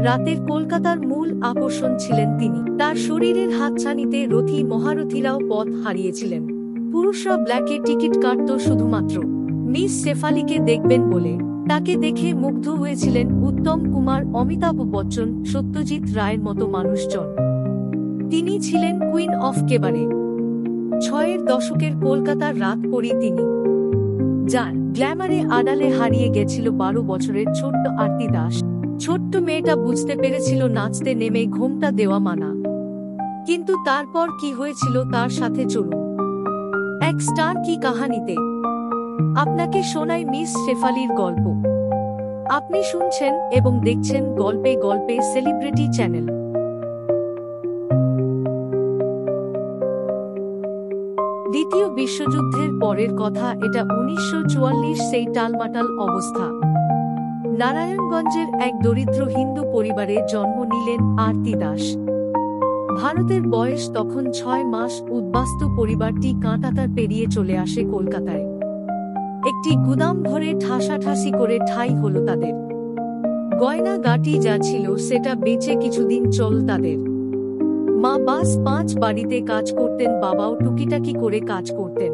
রাতের কলকাতার মূল আকর্ষণ ছিলেন তিনি। তার শরীরের হাতছানিতে রথী মহারথীরাও পথ হারিয়েছিলেন। পুরুষরা ব্ল্যাকে টিকিট কাটত শুধুমাত্র মিস শেফালিকে দেখবেন বলে। তাকে দেখে মুগ্ধ হয়েছিলেন উত্তম কুমার, অমিতাভ বচ্চন, সত্যজিৎ রায়ের মতো মানুষজন। তিনি ছিলেন কুইন অফ কেবারে। ৬০-এর দশকের কলকাতার রাত পরী তিনি, যার গ্ল্যামারে আড়ালে হারিয়ে গেছিল ১২ বছরের ছোট্ট আরতি দাস। ছোট্ট মেয়েটা বুঝতে পেরেছিল নাচতে নেমে ঘোমটা দেওয়া মানা। কিন্তু তারপর কি হয়েছিল তার সাথে চলুন এক স্টার কি কাহানিতে আপনাকে শোনায় মিস শেফালির গল্প। আপনি শুনছেন এবং দেখছেন গল্পে গল্পে সেলিব্রিটি চ্যানেল। দ্বিতীয় বিশ্বযুদ্ধের পরের কথা এটা। ১৯৪৪ সেই টালমাটাল অবস্থা। নারায়ণগঞ্জের এক দরিদ্র হিন্দু পরিবারে জন্ম নিলেন আরতি দাস। ভারতের বয়স তখন ৬ মাস। উদ্বাস্তু পরিবারটি কাঁটাতার পেরিয়ে চলে আসে কলকাতায়। একটি গুদাম ঘরে ঠাসাঠাসি করে ঠাঁই হল তাদের। গয়না গাটি যা ছিল সেটা বেচে কিছুদিন চল তাদের। মা বাস ৫ বাড়িতে কাজ করতেন, বাবাও টুকিটাকি করে কাজ করতেন।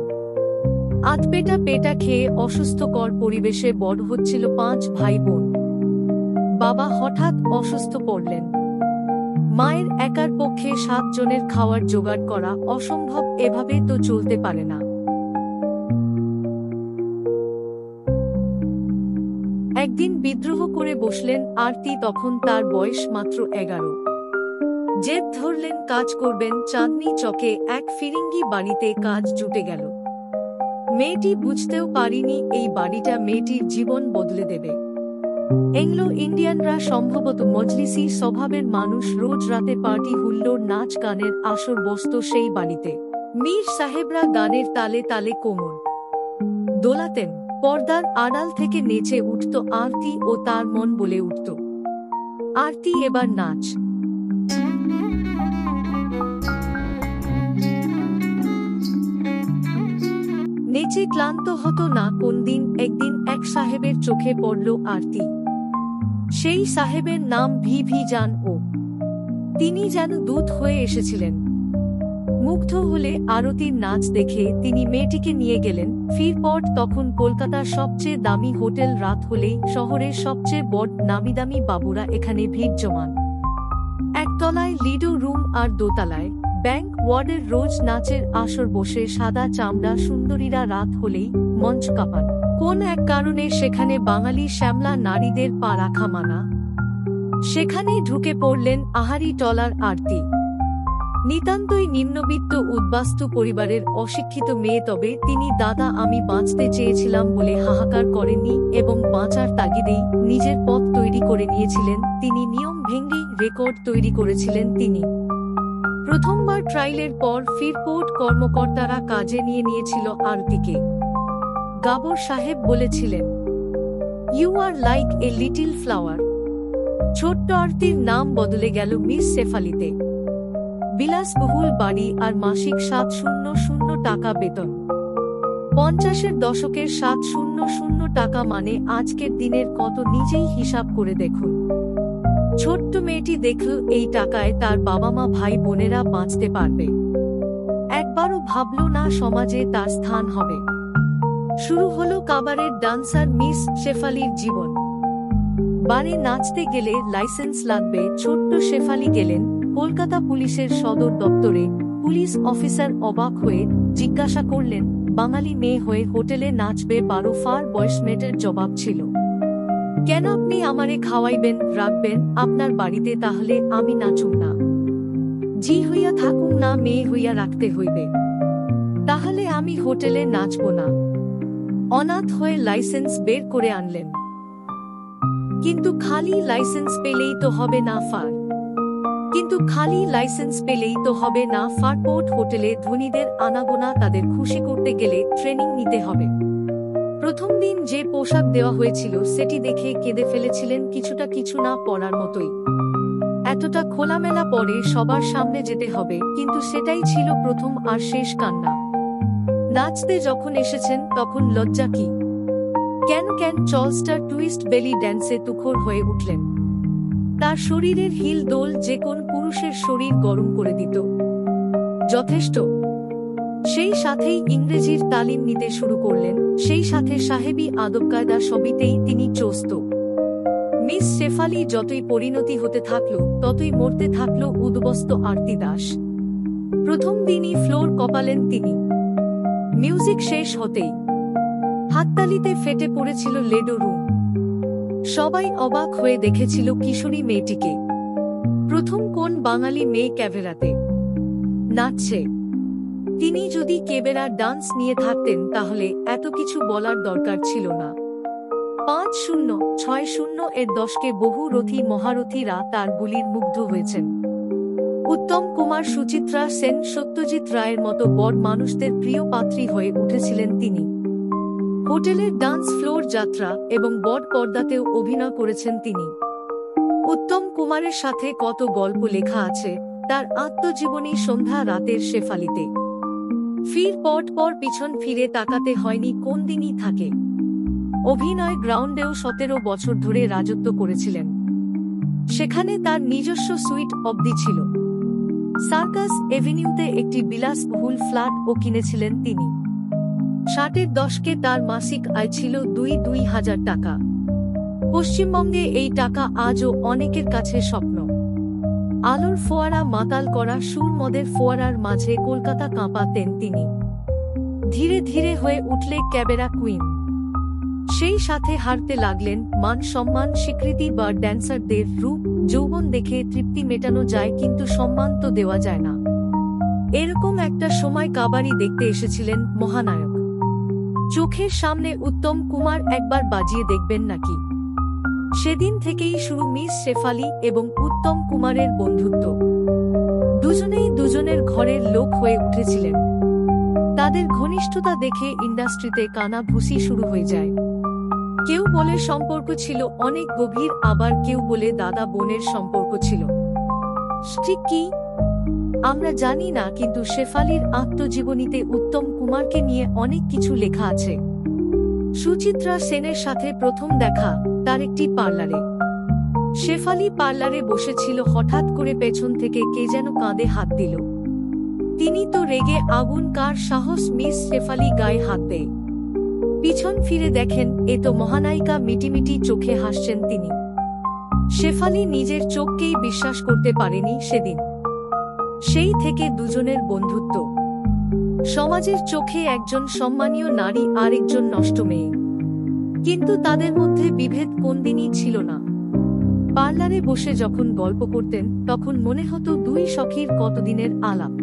আধপেটা পেটা খেয়ে অসুস্থকর পরিবেশে বড় হচ্ছিল ৫ ভাই বোন। বাবা হঠাৎ অসুস্থ পড়লেন। মায়ের একার পক্ষে ৭ জনের খাওয়ার জোগাড় করা অসম্ভব। এভাবে তো চলতে পারে না। একদিন বিদ্রোহ করে বসলেন আরতি। তখন তার বয়স মাত্র ১১। জেদ ধরলেন কাজ করবেন। চাঁদনি চকে এক ফিরিঙ্গি বাড়িতে কাজ জুটে গেল। মেয়েটি বুঝতেও পারিনি এই বাড়িটা মেয়েটির জীবন বদলে দেবে। এংলো ইন্ডিয়ানরা সম্ভবত মজলিসি স্বভাবের মানুষ। রোজ রাতে পার্টি, হুল্লোড়, নাচ গানের আসর বসত সেই বাড়িতে। মীর সাহেবরা গানের তালে তালে কোমর দোলাতেন। পর্দার আড়াল থেকে নেচে উঠত আরতি ও তার মন বলে উঠত, আরতি এবার নাচ। নেচে ক্লান্ত হতো না কোনদিন। একদিন এক সাহেবের চোখে পড়ল আরতি। সেই সাহেবের নাম ভি জান ও। তিনি যেন দূত হয়ে এসেছিলেন। মুগ্ধ হলে আরতির নাচ দেখে তিনি মেয়েটিকে নিয়ে গেলেন। ফিরপট তখন কলকাতার সবচেয়ে দামি হোটেল। রাত হলেই শহরের সবচেয়ে বড় নামিদামি বাবুরা এখানে ভিড় জমান। একতলায় লিডো রুম আর দোতলায় ব্যাংক ওয়ার্ডের রোজ নাচের আসর বসে। সাদা চামড়া সুন্দরীরা রাত হলেই মঞ্চ কাঁপান। কোন এক কারণে সেখানে বাঙালি শ্যামলা নারীদের পা রাখা মানা। সেখানেই ঢুকে পড়লেন আহারি টলার আরতি। নিতান্তই নিম্নবিত্ত উদ্বাস্তু পরিবারের অশিক্ষিত মেয়ে। তবে তিনি দাদা আমি বাঁচতে চেয়েছিলাম বলে হাহাকার করেননি এবং বাঁচার তাগিদেই নিজের পথ তৈরি করে নিয়েছিলেন তিনি। নিয়ম ভেঙেই রেকর্ড তৈরি করেছিলেন তিনি। প্রথমবার ট্রায়ালের পর ফিরপোর্ট কর্মকর্তারা কাজে নিয়ে নিয়েছিল আরতিকে। গাবর সাহেব বলেছিলেন, you are like a little flower. ছোট্ট আরতির নাম বদলে গেল মিস শেফালিতে। বিলাসবহুল বাড়ি আর মাসিক ৭০০ টাকা বেতন। ৫০-এর দশকের ৭০০ টাকা মানে আজকের দিনের কত নিজেই হিসাব করে দেখুন। ছোট্ট মেয়েটি দেখল এই টাকায় তার বাবা মা ভাই বোনেরা বাঁচতে পারবে। একবারও ভাবল না সমাজে তার স্থান হবে। শুরু হলো কাবারের ডান্সার মিস শেফালির জীবন। বারে নাচতে গেলে লাইসেন্স লাগবে। ছোট্ট শেফালি গেলেন কলকাতা পুলিশের সদর দপ্তরে। পুলিশ অফিসার অবাক হয়ে জিজ্ঞাসা করলেন, বাঙালি মেয়ে হয়ে হোটেলে নাচবে? ১২ ফার বয়স। মেয়েটার জবাব ছিল, কেন আপনি আমারে খাওয়াইবেন, রাখবেন আপনার বাড়িতে, তাহলে আমি নাচুম না? জি হইয়া থাকুম না, মেয়ে হইয়া রাখতে হইবে। তাহলে আমি হোটেলে নাচব না। অনাথ হয়ে লাইসেন্স বের করে আনলেন। কিন্তু খালি লাইসেন্স পেলেই তো হবে না ফার। ফারপোর্ট হোটেলে ধনীদের আনাগোনা। তাদের খুশি করতে গেলে ট্রেনিং নিতে হবে। প্রথম দিন যে পোশাক দেওয়া হয়েছিল সেটি দেখে কেঁদে ফেলেছিলেন। কিছুটা কিছু না পড়ার মতোই। এতটা খোলামেলা পরে সবার সামনে যেতে হবে, কিন্তু সেটাই ছিল প্রথম আর শেষ কান্না। নাচতে যখন এসেছেন তখন লজ্জা কি? কেন চলস্টার টুইস্ট বেলি ড্যান্সে তুখোড় হয়ে উঠলেন। তার শরীরের হিল দোল যে কোন পুরুষের শরীর গরম করে দিত। যথেষ্ট। সেই সাথেই ইংরেজির তালিম নিতে শুরু করলেন, সেই সাথে সাহেবী আদবকায়দা সবিতেই তিনি চস্ত। মিস শেফালি যতই পরিণতি হতে থাকল ততই মরতে থাকল উদ্বস্ত আরতি দাস। প্রথম দিনই ফ্লোর কপালেন তিনি। মিউজিক শেষ হতেই হাততালিতে ফেটে পড়েছিল লেডো রুম। সবাই অবাক হয়ে দেখেছিল কিশোরী মেয়েটিকে। প্রথম কোন বাঙালি মেয়ে ক্যাভেরাতে নাচছে। তিনি যদি কেবেরা ডান্স নিয়ে থাকতেন তাহলে এত কিছু বলার দরকার ছিল না। 5-0-6-0 এর দশকে বহু রথী মহারথীরা তার গুলির মুগ্ধ হয়েছেন। উত্তম কুমার, সুচিত্রা সেন, সত্যজিৎ রায়ের মতো বড় মানুষদের প্রিয় পাত্রী হয়ে উঠেছিলেন তিনি। হোটেলের ডান্স ফ্লোর যাত্রা এবং বড় পর্দাতেও অভিনয় করেছেন তিনি। উত্তম কুমারের সাথে কত গল্প লেখা আছে তার আত্মজীবনী সন্ধ্যা রাতের শেফালিতে। ফির পর পিছন ফিরে তাকাতে হয়নি কোন দিনই থাকে। অভিনয় গ্রাউন্ডেও 17 বছর ধরে রাজত্ব করেছিলেন। সেখানে তার নিজস্ব সুইট অবধি ছিল। সার্কাস এভিনিউতে একটি বিলাসবহুল ফ্ল্যাটও কিনেছিলেন তিনি। 60-এর দশকে তার মাসিক আয় ছিল 2,000 টাকা। পশ্চিমবঙ্গে এই টাকা আজও অনেকের কাছে স্বপ্ন। আলোর ফোয়ারা মাতাল করা সুর মদের ফোয়ারার মাঝে কলকাতা কাঁপাতেন তিনি। ধীরে ধীরে হয়ে উঠলে ক্যাবেরা কুইন। সেই সাথে হারতে লাগলেন মান সম্মান, স্বীকৃতি বা ড্যান্সারদের রূপ যৌবন দেখে তৃপ্তি মেটানো যায় কিন্তু সম্মান তো দেওয়া যায় না। এরকম একটা সময় কাবারি দেখতে এসেছিলেন মহানায়ক। চোখের সামনে উত্তম কুমার, একবার বাজিয়ে দেখবেন নাকি? সেদিন থেকেই শুরু মিস শেফালি এবং উত্তম কুমারের বন্ধুত্ব। দুজনেই দুজনের ঘরের লোক হয়ে উঠেছিলেন। তাদের ঘনিষ্ঠতা দেখে ইন্ডাস্ট্রিতে কানাভুসি শুরু হয়ে যায়। কেউ বলে সম্পর্ক ছিল অনেক গভীর, আবার কেউ বলে দাদা বোনের সম্পর্ক ছিল। ঠিক কি আমরা জানি না, কিন্তু শেফালির আত্মজীবনীতে উত্তম কুমারকে নিয়ে অনেক কিছু লেখা আছে। সুচিত্রা সেনের সাথে প্রথম দেখা তার একটি পার্লারে। শেফালি পার্লারে বসেছিল, হঠাৎ করে পেছন থেকে কে যেন কাঁধে হাত দিল। তিনি তো রেগে আগুন, কার সাহস মিস শেফালি গায়ে হাত দেয়। পিছন ফিরে দেখেন এ তো মহানায়িকা, মিটিমিটি চোখে হাসছেন তিনি। শেফালি নিজের চোখকেই বিশ্বাস করতে পারেনি সেদিন। সেই থেকে দুজনের বন্ধুত্ব। সমাজের চোখে একজন সম্মানীয় নারী আর একজন নষ্ট মেয়ে, কিন্তু তাদের মধ্যে বিভেদ কোনদিনই ছিল না। পার্লারে বসে যখন গল্প করতেন তখন মনে হতো দুই সখীর কতদিনের আলাপ।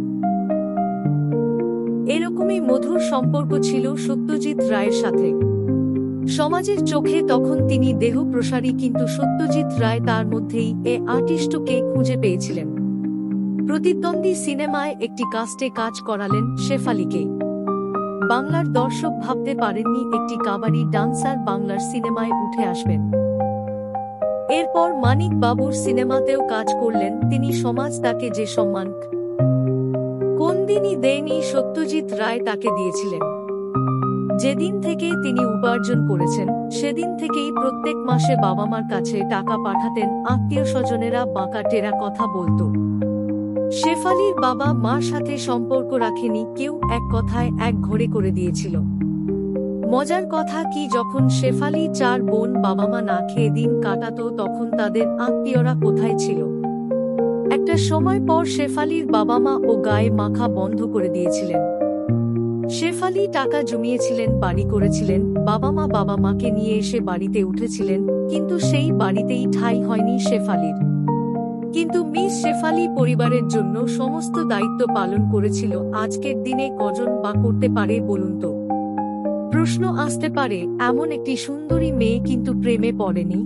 এরকমই মধুর সম্পর্ক ছিল সত্যজিৎ রায়ের সাথে। সমাজের চোখে তখন তিনি দেহ প্রসারী, কিন্তু সত্যজিৎ রায় তার মধ্যেই এ আর্টিস্টকে খুঁজে পেয়েছিলেন। প্রতিদ্বন্দ্বী সিনেমায় একটি কাস্টে কাজ করালেন শেফালিকে। বাংলার দর্শক ভাবতে পারেননি একটি কাবাডি ডান্সার বাংলার সিনেমায় উঠে আসবেন। এরপর মানিক বাবুর সিনেমাতেও কাজ করলেন তিনি। সমাজ তাকে যে সম্মান কোনদিনই দেয়নি, সত্যজিৎ রায় তাকে দিয়েছিলেন। যেদিন থেকে তিনি উপার্জন করেছেন সেদিন থেকেই প্রত্যেক মাসে বাবা মার কাছে টাকা পাঠাতেন। আত্মীয় স্বজনেরা বাঁকা টেরা কথা বলতো। শেফালির বাবা মার সাথে সম্পর্ক রাখেনি কেউ, এক কথায় এক ঘরে করে দিয়েছিল। মজার কথা কি, যখন শেফালি 4 বোন বাবা মা না খেয়ে দিন কাটাতো তখন তাদের আত্মীয়রা কোথায় ছিল? একটা সময় পর শেফালির বাবা মা ও গায়ে মাখা বন্ধ করে দিয়েছিলেন। শেফালি টাকা জমিয়েছিলেন, বাড়ি করেছিলেন, বাবা মাকে নিয়ে এসে বাড়িতে উঠেছিলেন, কিন্তু সেই বাড়িতেই ঠাঁই হয়নি শেফালির। কিন্তু মিস শেফালি পরিবারের জন্য সমস্ত দায়িত্ব পালন করেছিল। আজকের দিনে কজন বা করতে পারে বলুন তো? প্রশ্ন আসতে পারে, এমন একটি সুন্দরী মেয়ে কিন্তু প্রেমে পড়েনি।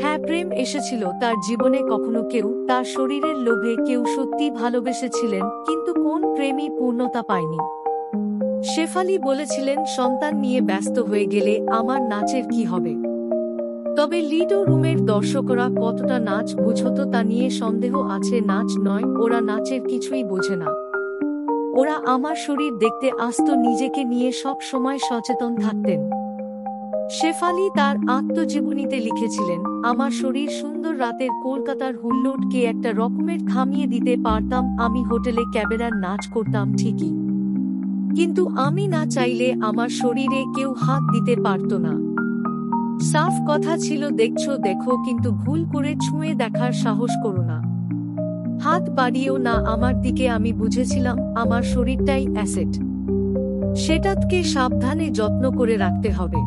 হ্যাঁ, প্রেম এসেছিল তার জীবনে। কখনো কেউ তার শরীরের লোভে, কেউ সত্যি ভালোবেসেছিলেন, কিন্তু কোন প্রেমই পূর্ণতা পায়নি। শেফালি বলেছিলেন, সন্তান নিয়ে ব্যস্ত হয়ে গেলে আমার নাচের কি হবে? তবে লিডো রুমের দর্শকরা কতটা নাচ বুঝতো তা নিয়ে সন্দেহ আছে। নাচ নয়, ওরা নাচের কিছুই বোঝে না। ওরা আমার শরীর দেখতে আসতো, নিজেকে নিয়ে সব সময় সচেতন থাকতেন। শেফালি তার আত্মজীবনীতে লিখেছিলেন, আমার শরীর সুন্দর রাতের কলকাতার হুল্লোড়কে একটা রকমের থামিয়ে দিতে পারতাম। আমি হোটেলে ক্যাবেরার নাচ করতাম ঠিকই, কিন্তু আমি না চাইলে আমার শরীরে কেউ হাত দিতে পারত না। সাফ কথা ছিল, দেখছো দেখো, কিন্তু ভুল করে ছুঁয়ে দেখার সাহস করো না, হাত বাড়িয়েও না আমার দিকে। আমি বুঝেছিলাম আমার শরীরটাই অ্যাসেট, সেটাকে সাবধানে যত্ন করে রাখতে হবে।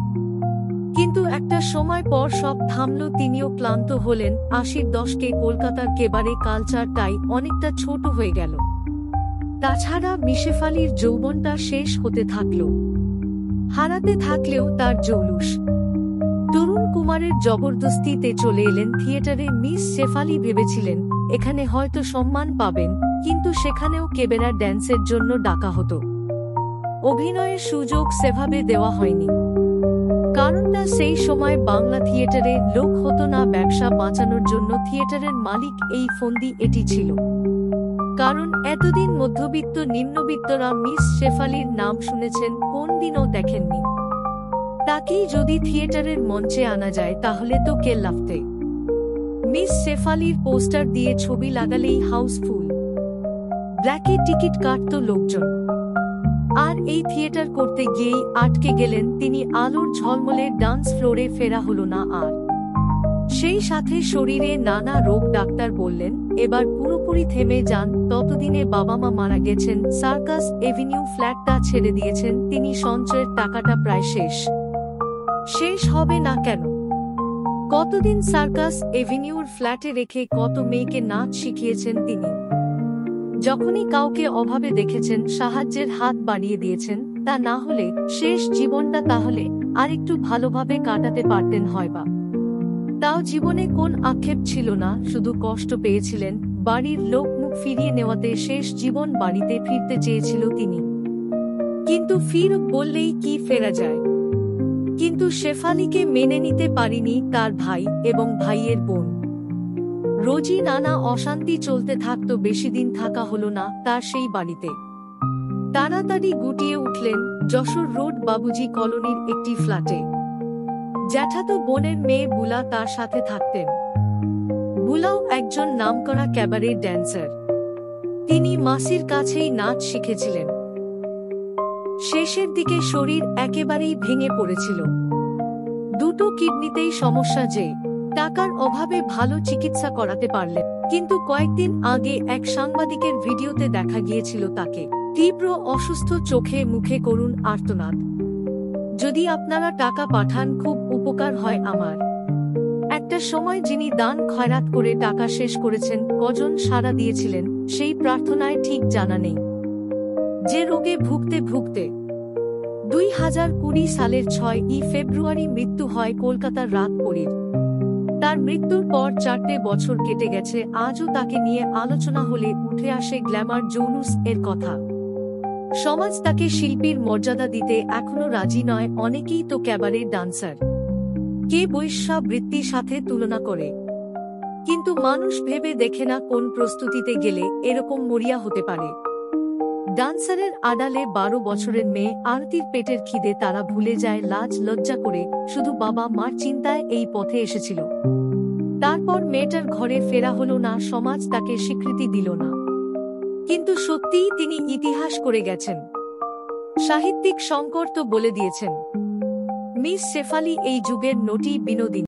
কিন্তু একটা সময় পর সব থামল। তিনিও ক্লান্ত হলেন। ৮০-এর দশকে কলকাতার কেবারে কালচারটাই অনেকটা ছোট হয়ে গেল। তাছাড়া শেফালির যৌবনটা শেষ হতে থাকল, হারাতে থাকলেও তার জৌলুস। তরুণ কুমারের জবরদস্তিতে চলে এলেন থিয়েটারে। মিস শেফালি ভেবেছিলেন এখানে হয়তো সম্মান পাবেন, কিন্তু সেখানেও কেবেরা ড্যান্সের জন্য ডাকা হতো। অভিনয়ের সুযোগ সেভাবে দেওয়া হয়নি। কারণটা, সেই সময় বাংলা থিয়েটারে লোক হতো না। ব্যবসা বাঁচানোর জন্য থিয়েটারের মালিক এই ফন্দি এটি ছিল। কারণ এতদিন মধ্যবিত্ত নিম্নবিত্তরা মিস শেফালির নাম শুনেছেন, কোন দিনও দেখেননি। তাকেই যদি থিয়েটারের মঞ্চে আনা যায় তাহলে তো কেল্লাফতে। মিস শেফালির পোস্টার দিয়ে ছবি লাগালেই হাউসফুল। ব্ল্যাকে টিকিট কাটত লোকজন। আর এই থিয়েটার করতে গিয়েই আটকে গেলেন তিনি। আলোর ঝলমলের ডান্স ফ্লোরে ফেরা হলো না আর। সেই সাথে শরীরে নানা রোগ। ডাক্তার বললেন এবার পুরোপুরি থেমে যান। ততদিনে বাবা মা মারা গেছেন। সার্কাস এভিনিউ ফ্ল্যাটটা ছেড়ে দিয়েছেন তিনি। সঞ্চয়ের টাকাটা প্রায় শেষ হবে না কেন? কতদিন সার্কাস এভিনিউর ফ্ল্যাটে রেখে কত মেয়েকে নাচ শিখিয়েছেন তিনি। যখনই কাউকে অভাবে দেখেছেন সাহায্যের হাত বাড়িয়ে দিয়েছেন। তা না হলে শেষ জীবনটা তাহলে আরেকটু ভালোভাবে কাটাতে পারতেন হয়বা। তাও জীবনে কোন আক্ষেপ ছিল না, শুধু কষ্ট পেয়েছিলেন। বাড়ির লোক মুখ ফিরিয়ে নেওয়াতে শেষ জীবন বাড়িতে ফিরতে চেয়েছিল তিনি। কিন্তু ফির বললেই কি ফেরা যায়? কিন্তু শেফালিকে মেনে নিতে পারিনি তার ভাই এবং ভাইয়ের বোন। রোজই নানা অশান্তি চলতে থাকত। বেশিদিন থাকা হলো না তার সেই বাড়িতে। তাড়াতাড়ি গুটিয়ে উঠলেন যশোর রোড বাবুজি কলোনির একটি ফ্ল্যাটে। জ্যাঠাতো বোনের মেয়ে বুলা তার সাথে থাকতেন। বুলাও একজন নামকরা ক্যাবারে ড্যান্সার। তিনি মাসির কাছেই নাচ শিখেছিলেন। শেষের দিকে শরীর একেবারেই ভেঙে পড়েছিল। দুটো কিডনিতেই সমস্যা। যে টাকার অভাবে ভালো চিকিৎসা করাতে পারলেন। কিন্তু কয়েকদিন আগে এক সাংবাদিকের ভিডিওতে দেখা গিয়েছিল তাকে তীব্র অসুস্থ, চোখে মুখে করুণ আর্তনাদ। যদি আপনারা টাকা পাঠান খুব উপকার হয় আমার। একটা সময় যিনি দান খয়রাত করে টাকা শেষ করেছেন, কজন সাড়া দিয়েছিলেন সেই প্রার্থনায় ঠিক জানা নেই। যে রোগে ভুগতে ভুগতে 2020 সালের 6ই ফেব্রুয়ারি মৃত্যু হয় কলকাতার রাতপরীর। তার মৃত্যুর পর 4টে বছর কেটে গেছে। আজও তাকে নিয়ে আলোচনা হলে উঠে আসে গ্ল্যামার জৌলুস এর কথা। সমাজ তাকে শিল্পীর মর্যাদা দিতে এখনো রাজি নয়। অনেকেই তো ক্যাবারে ডান্সার কে বৈশ্যাবৃত্তির সাথে তুলনা করে। কিন্তু মানুষ ভেবে দেখে না কোন প্রস্তুতিতে গেলে এরকম মরিয়া হতে পারে। ডান্সারের আড়ালে 12 বছরের মেয়ে আরতির পেটের খিদে তারা ভুলে যায় লাজ লজ্জা করে। শুধু বাবা মার চিন্তায় এই পথে এসেছিল। তারপর মেয়েটার ঘরে ফেরা হলো না, সমাজ তাকে স্বীকৃতি দিল না। কিন্তু সত্যিই তিনি ইতিহাস করে গেছেন। সাহিত্যিক শঙ্কর তো বলে দিয়েছেন, মিস শেফালি এই যুগের নটি বিনোদিনী।